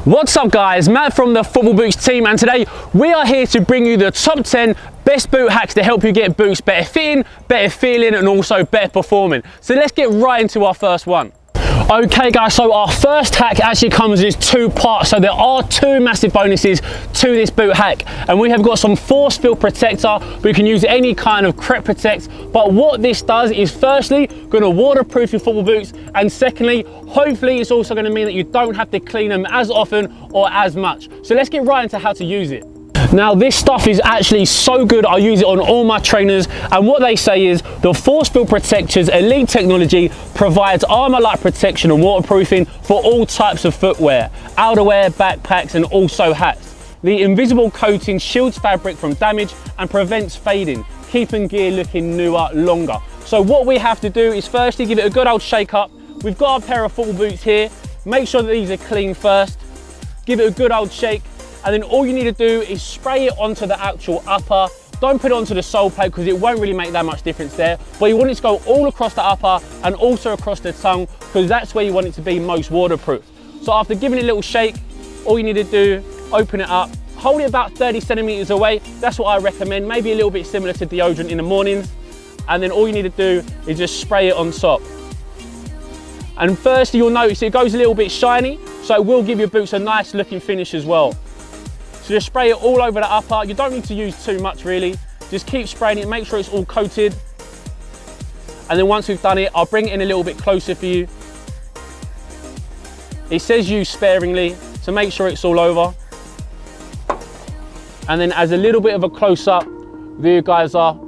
What's up guys, Matt from the Football Boots team, and today we are here to bring you the top 10 best boot hacks to help you get boots better fitting, better feeling and also better performing. So let's get right into our first one. Okay guys, so our first hack actually comes as two parts. So there are two massive bonuses to this boot hack, and we have got some force field protector. We can use any kind of crep protect, but what this does is firstly going to waterproof your football boots, and secondly hopefully it's also going to mean that you don't have to clean them as often or as much. So let's get right into how to use it. Now this stuff is actually so good, I use it on all my trainers, and what they say is the Force Field Protector's elite technology provides armour-like protection and waterproofing for all types of footwear, outerwear, backpacks and also hats. The invisible coating shields fabric from damage and prevents fading, keeping gear looking newer longer. So what we have to do is firstly give it a good old shake up. We've got a pair of football boots here, make sure that these are clean first, give it a good old shake, and then all you need to do is spray it onto the actual upper. Don't put it onto the sole plate because it won't really make that much difference there, but you want it to go all across the upper and also across the tongue because that's where you want it to be most waterproof. So after giving it a little shake, all you need to do, open it up, hold it about 30 centimeters away. That's what I recommend, maybe a little bit similar to deodorant in the mornings. And then all you need to do is just spray it on top. And firstly, you'll notice it goes a little bit shiny, so it will give your boots a nice looking finish as well. So just spray it all over the upper. You don't need to use too much really. Just keep spraying it, make sure it's all coated. And then once we've done it, I'll bring it in a little bit closer for you. It says use sparingly, so make sure it's all over. And then as a little bit of a close up, there you guys are.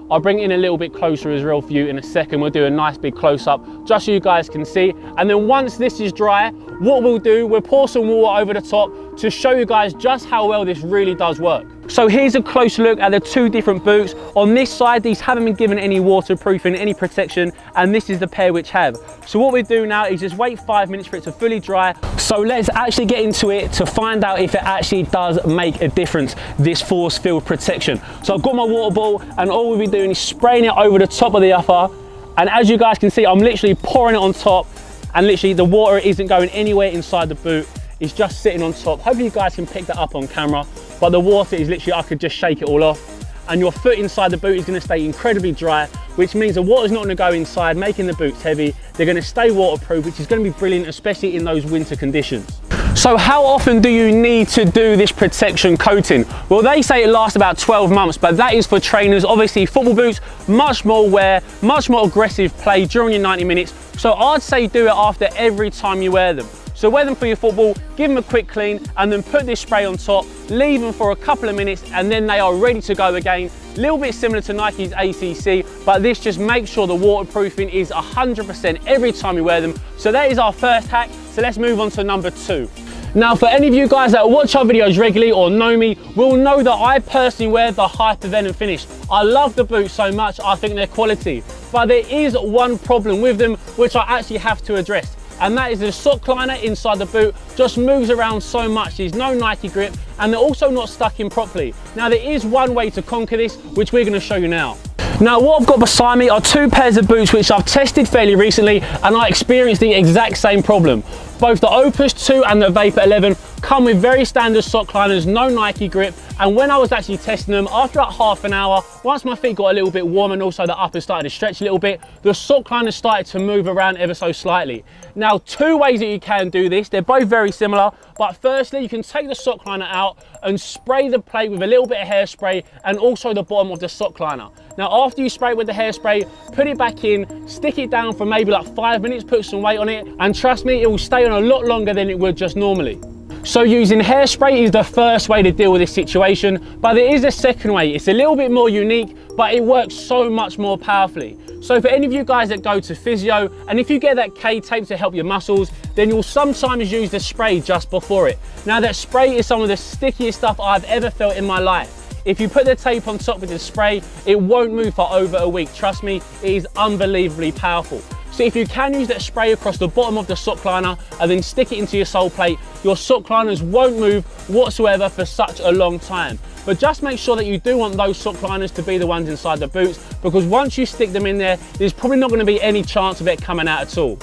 I'll bring it in a little bit closer as well for you in a second. We'll do a nice big close up just so you guys can see. And then once this is dry, what we'll do, we'll pour some water over the top to show you guys just how well this really does work. So here's a close look at the two different boots. On this side, these haven't been given any waterproofing, any protection, and this is the pair which have. So what we do now is just wait 5 minutes for it to fully dry. So let's actually get into it to find out if it actually does make a difference, this force field protection. So I've got my water bottle, and all we'll be doing is spraying it over the top of the upper. And as you guys can see, I'm literally pouring it on top, and literally the water isn't going anywhere inside the boot. It's just sitting on top. Hopefully you guys can pick that up on camera, but the water is literally, I could just shake it all off. And your foot inside the boot is gonna stay incredibly dry, which means the water's not gonna go inside, making the boots heavy. They're gonna stay waterproof, which is gonna be brilliant, especially in those winter conditions. So how often do you need to do this protection coating? Well, they say it lasts about 12 months, but that is for trainers. Obviously football boots, much more wear, much more aggressive play during your 90 minutes. So I'd say do it after every time you wear them. So wear them for your football, give them a quick clean, and then put this spray on top, leave them for a couple of minutes, and then they are ready to go again. A little bit similar to Nike's ACC, but this just makes sure the waterproofing is 100% every time you wear them. So that is our first hack. So let's move on to number 2. Now, for any of you guys that watch our videos regularly or know me, will know that I personally wear the Hypervenom finish. I love the boots so much, I think they're quality. But there is one problem with them, which I actually have to address. And that is the sock liner inside the boot just moves around so much. There's no Nike grip, and they're also not stuck in properly. Now there is one way to conquer this, which we're going to show you now. Now what I've got beside me are two pairs of boots which I've tested fairly recently, and I experienced the exact same problem. Both the Opus 2 and the Vapor 11 come with very standard sock liners, no Nike grip, and when I was actually testing them, after about half an hour, once my feet got a little bit warm and also the uppers started to stretch a little bit, the sock liners started to move around ever so slightly. Now, two ways that you can do this, they're both very similar, but firstly, you can take the sock liner out and spray the plate with a little bit of hairspray and also the bottom of the sock liner. Now, after you spray it with the hairspray, put it back in, stick it down for maybe like 5 minutes, put some weight on it, and trust me, it will stay on a lot longer than it would just normally. So using hairspray is the first way to deal with this situation, but there is a second way. It's a little bit more unique, but it works so much more powerfully. So for any of you guys that go to physio, and if you get that K-tape to help your muscles, then you'll sometimes use the spray just before it. Now that spray is some of the stickiest stuff I've ever felt in my life. If you put the tape on top with the spray, it won't move for over a week. Trust me, it is unbelievably powerful. So if you can use that spray across the bottom of the sock liner and then stick it into your sole plate, your sock liners won't move whatsoever for such a long time. But just make sure that you do want those sock liners to be the ones inside the boots, because once you stick them in there, there's probably not going to be any chance of it coming out at all.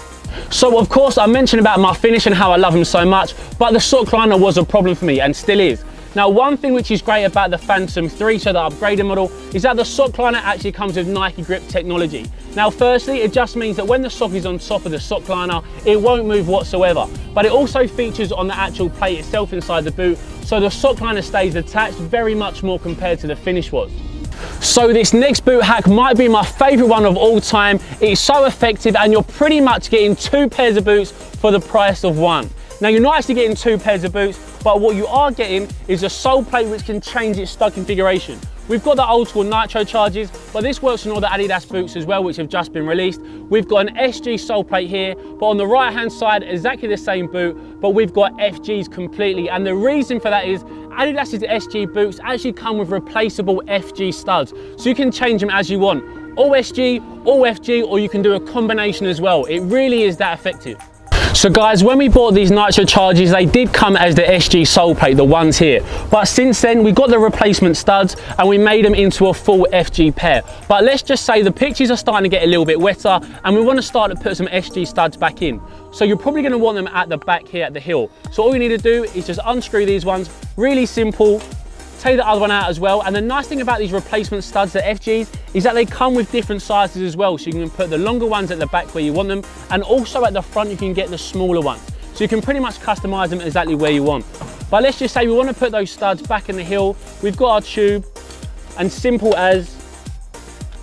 So of course I mentioned about my finish and how I love them so much, but the sock liner was a problem for me and still is. Now, one thing which is great about the Phantom 3, so the upgraded model, is that the sock liner actually comes with Nike Grip technology. Now, firstly, it just means that when the sock is on top of the sock liner, it won't move whatsoever. But it also features on the actual plate itself inside the boot, so the sock liner stays attached very much more compared to the finish was. So this next boot hack might be my favourite one of all time. It's so effective and you're pretty much getting 2 pairs of boots for the price of 1. Now, you're not actually getting 2 pairs of boots, but what you are getting is a sole plate which can change its stud configuration. We've got the old school nitro charges, but this works on all the Adidas boots as well, which have just been released. We've got an SG sole plate here, but on the right hand side, exactly the same boot, but we've got FGs completely. And the reason for that is Adidas's SG boots actually come with replaceable FG studs, so you can change them as you want. All SG, all FG, or you can do a combination as well. It really is that effective. So guys, when we bought these nitro charges, they did come as the SG sole plate, the ones here. But since then, we got the replacement studs and we made them into a full FG pair. But let's just say the pitches are starting to get a little bit wetter and we want to start to put some SG studs back in. So you're probably going to want them at the back here at the heel. So all you need to do is just unscrew these ones, really simple. Take the other one out as well. And the nice thing about these replacement studs, the FGs, is that they come with different sizes as well. So you can put the longer ones at the back where you want them, and also at the front you can get the smaller ones. So you can pretty much customize them exactly where you want. But let's just say we want to put those studs back in the heel. We've got our tube, and simple as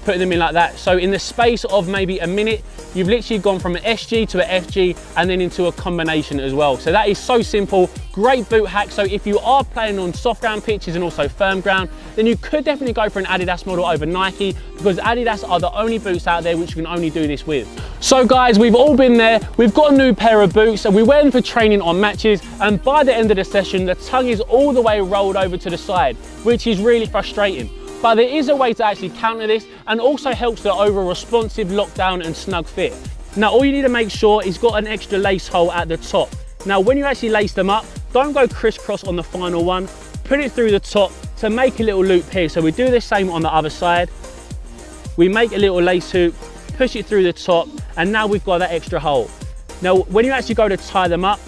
putting them in like that. So in the space of maybe a minute, you've literally gone from an SG to an FG and then into a combination as well. So that is so simple, great boot hack. So if you are playing on soft ground pitches and also firm ground, then you could definitely go for an Adidas model over Nike, because Adidas are the only boots out there which you can only do this with. So guys, we've all been there. We've got a new pair of boots and we wear them for training on matches, and by the end of the session, the tongue is all the way rolled over to the side, which is really frustrating. But there is a way to actually counter this, and also helps the overall responsive, lockdown and snug fit. Now all you need to make sure is got an extra lace hole at the top. Now when you actually lace them up, don't go crisscross on the final one, put it through the top to make a little loop here. So we do the same on the other side. We make a little lace hoop, push it through the top, and now we've got that extra hole. Now when you actually go to tie them up,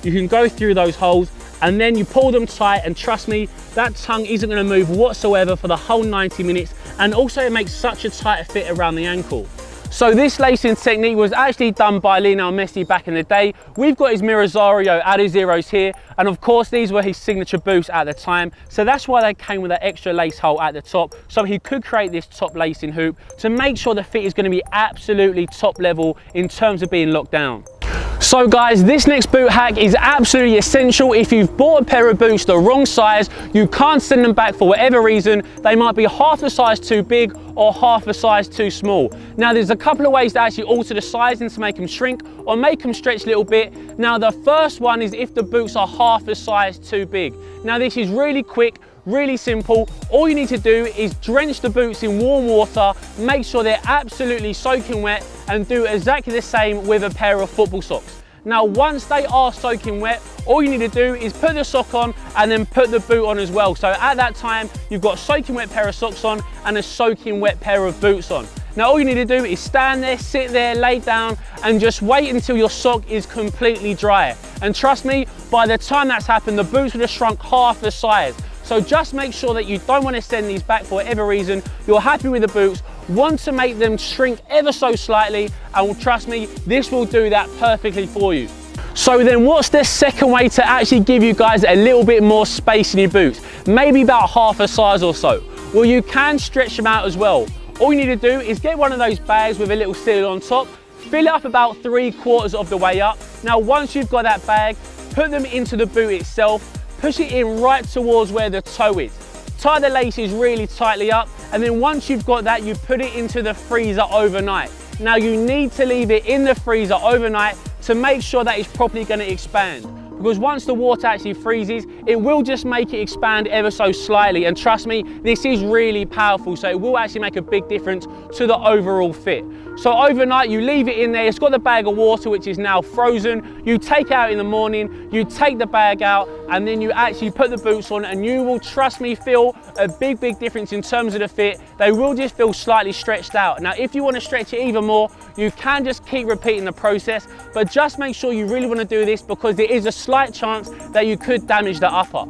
you can go through those holes and then you pull them tight, and trust me, that tongue isn't going to move whatsoever for the whole 90 minutes, and also it makes such a tight fit around the ankle. So this lacing technique was actually done by Lionel Messi back in the day. We've got his Mirazario Adizeros here, and of course these were his signature boots at the time, so that's why they came with that extra lace hole at the top, so he could create this top lacing hoop to make sure the fit is going to be absolutely top level in terms of being locked down. So guys, this next boot hack is absolutely essential. If you've bought a pair of boots the wrong size, you can't send them back for whatever reason. They might be half a size too big or half a size too small. Now there's a couple of ways to actually alter the sizing to make them shrink or make them stretch a little bit. Now the first one is if the boots are half a size too big. Now this is really quick, really simple. All you need to do is drench the boots in warm water, make sure they're absolutely soaking wet, and do exactly the same with a pair of football socks. Now once they are soaking wet, all you need to do is put the sock on and then put the boot on as well. So at that time, you've got a soaking wet pair of socks on and a soaking wet pair of boots on. Now all you need to do is stand there, sit there, lay down, and just wait until your sock is completely dry. And trust me, by the time that's happened, the boots would have shrunk half the size. So just make sure that you don't want to send these back for whatever reason. You're happy with the boots, want to make them shrink ever so slightly, and trust me, this will do that perfectly for you. So then what's the second way to actually give you guys a little bit more space in your boots? Maybe about half a size or so. Well, you can stretch them out as well. All you need to do is get one of those bags with a little seal on top, fill it up about 3/4 of the way up. Now once you've got that bag, put them into the boot itself, push it in right towards where the toe is. Tie the laces really tightly up, and then once you've got that, you put it into the freezer overnight. Now you need to leave it in the freezer overnight to make sure that it's properly going to expand. because once the water actually freezes, it will just make it expand ever so slightly. And trust me, this is really powerful, so it will actually make a big difference to the overall fit. So overnight, you leave it in there. It's got the bag of water, which is now frozen. You take it out in the morning, you take the bag out, and then you actually put the boots on, and you will, trust me, feel a big difference in terms of the fit. They will just feel slightly stretched out. Now, if you want to stretch it even more, you can just keep repeating the process, but just make sure you really want to do this, because there is a slight chance that you could damage the upper.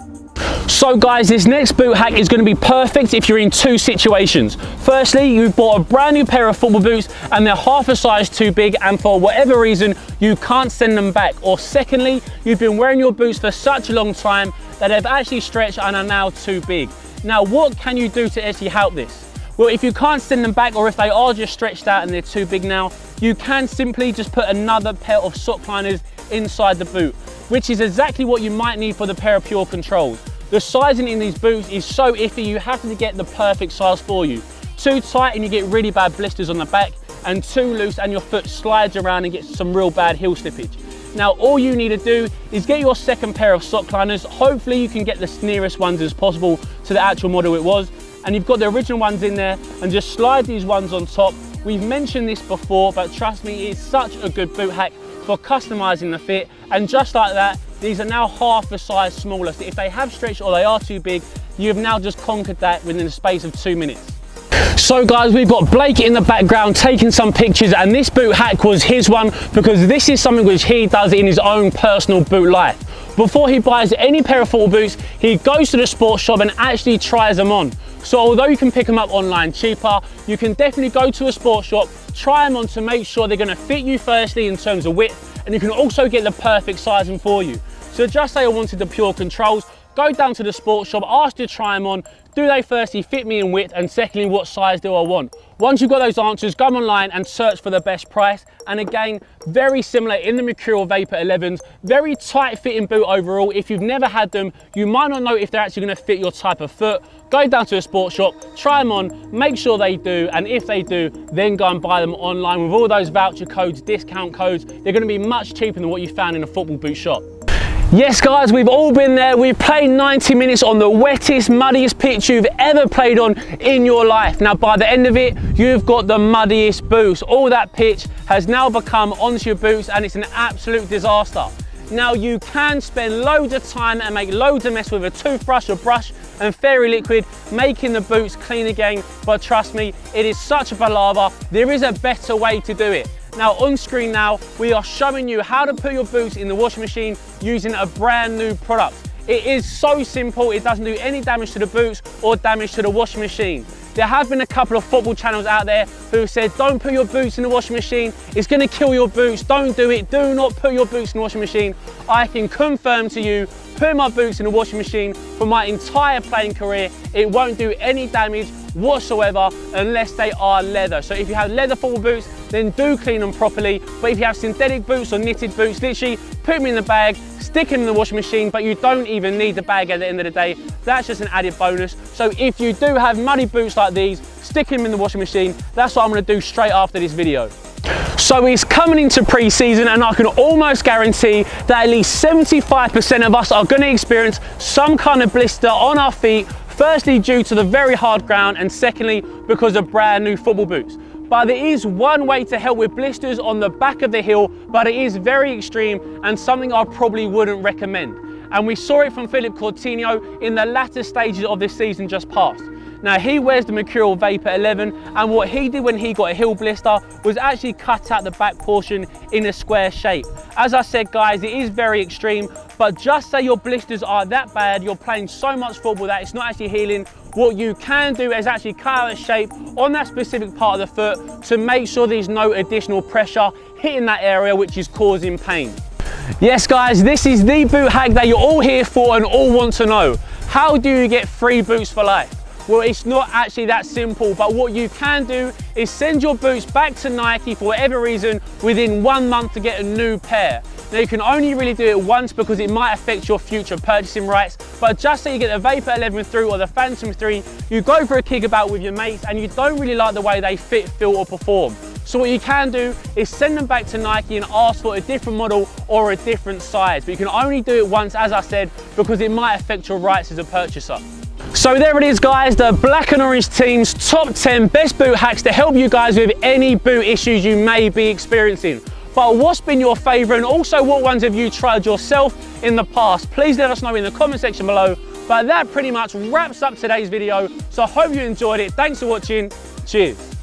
So guys, this next boot hack is going to be perfect if you're in two situations. Firstly, you've bought a brand new pair of football boots and they're half a size too big, and for whatever reason you can't send them back. Or secondly, you've been wearing your boots for such a long time that they've actually stretched and are now too big. Now, what can you do to actually help this? Well, if you can't send them back, or if they are just stretched out and they're too big now, you can simply just put another pair of sock liners inside the boot, which is exactly what you might need for the pair of Pure Controls. The sizing in these boots is so iffy, you have to get the perfect size for you. Too tight and you get really bad blisters on the back, and too loose and your foot slides around and gets some real bad heel slippage. Now, all you need to do is get your second pair of sock liners. Hopefully you can get the nearest ones as possible to the actual model it was, and you've got the original ones in there, and just slide these ones on top. We've mentioned this before, but trust me, it's such a good boot hack for customizing the fit. And just like that, these are now half a size smaller. So if they have stretched or they are too big, you've now just conquered that within the space of 2 minutes. So guys, we've got Blake in the background taking some pictures, and this boot hack was his one, because this is something which he does in his own personal boot life. Before he buys any pair of football boots, he goes to the sports shop and actually tries them on. So although you can pick them up online cheaper, you can definitely go to a sports shop, try them on to make sure they're going to fit you firstly in terms of width, and you can also get the perfect sizing for you. So just say I wanted the Pure Controls, go down to the sports shop, ask to try them on. Do they firstly fit me in width, and secondly, what size do I want? Once you've got those answers, go online and search for the best price. And again, very similar in the Mercurial Vapor 11s, very tight fitting boot overall. If you've never had them, you might not know if they're actually going to fit your type of foot. Go down to a sports shop, try them on, make sure they do, and if they do, then go and buy them online with all those voucher codes, discount codes. They're going to be much cheaper than what you found in a football boot shop. Yes guys, we've all been there. We've played 90 minutes on the wettest, muddiest pitch you've ever played on in your life. Now by the end of it, you've got the muddiest boots. All that pitch has now become onto your boots, and it's an absolute disaster. Now you can spend loads of time and make loads of mess with a toothbrush, a brush and fairy liquid, making the boots clean again, but trust me, it is such a palaver. There is a better way to do it. Now on screen now, we are showing you how to put your boots in the washing machine using a brand new product. It is so simple, it doesn't do any damage to the boots or damage to the washing machine. There have been a couple of football channels out there who said, don't put your boots in the washing machine, it's gonna kill your boots, don't do it, do not put your boots in the washing machine. I can confirm to you, putting my boots in the washing machine for my entire playing career, it won't do any damage whatsoever unless they are leather. So if you have leather football boots, then do clean them properly. But if you have synthetic boots or knitted boots, literally put them in the bag, stick them in the washing machine, but you don't even need the bag at the end of the day. That's just an added bonus. So if you do have muddy boots like these, stick them in the washing machine. That's what I'm gonna do straight after this video. So it's coming into pre-season, and I can almost guarantee that at least 75% of us are going to experience some kind of blister on our feet, firstly due to the very hard ground, and secondly because of brand new football boots. But there is one way to help with blisters on the back of the heel, but it is very extreme and something I probably wouldn't recommend. And we saw it from Philippe Coutinho in the latter stages of this season just past. Now he wears the Mercurial Vapor 11, and what he did when he got a heel blister was actually cut out the back portion in a square shape. As I said guys, it is very extreme, but just say your blisters are that bad, you're playing so much football that it's not actually healing, what you can do is actually cut out a shape on that specific part of the foot to make sure there's no additional pressure hitting that area which is causing pain. Yes guys, this is the boot hack that you're all here for and all want to know. How do you get free boots for life? Well, it's not actually that simple, but what you can do is send your boots back to Nike for whatever reason within 1 month to get a new pair. Now you can only really do it once because it might affect your future purchasing rights, but just say you get the Vapor 11 through or the Phantom 3, you go for a kick about with your mates and you don't really like the way they fit, feel or perform. So what you can do is send them back to Nike and ask for a different model or a different size. But you can only do it once, as I said, because it might affect your rights as a purchaser. So there it is, guys, the Black and Orange team's top 10 best boot hacks to help you guys with any boot issues you may be experiencing. But what's been your favourite, and also what ones have you tried yourself in the past? Please let us know in the comment section below. But that pretty much wraps up today's video. So I hope you enjoyed it. Thanks for watching. Cheers.